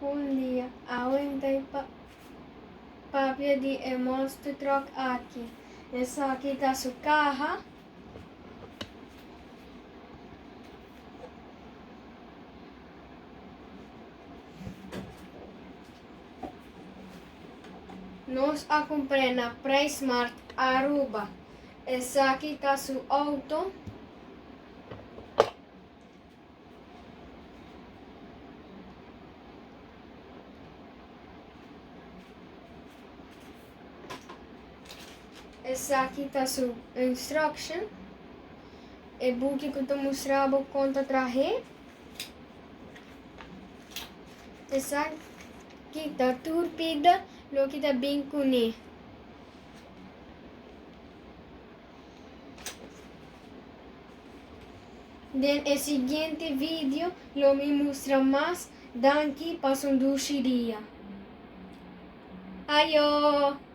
Um dia, aumentei para pedir e monstro troca aqui. Essa aqui está a sua carro. Nós a comprei na Pricemart Aruba. Essa aqui está seu auto. Essa aqui está sua instruction. E buki que eu mostrar a conta traje. Essa aqui está turpida, lo que está bem cuni. No seguinte vídeo, lo me mostra mais daqui para um duchiria. Ayo!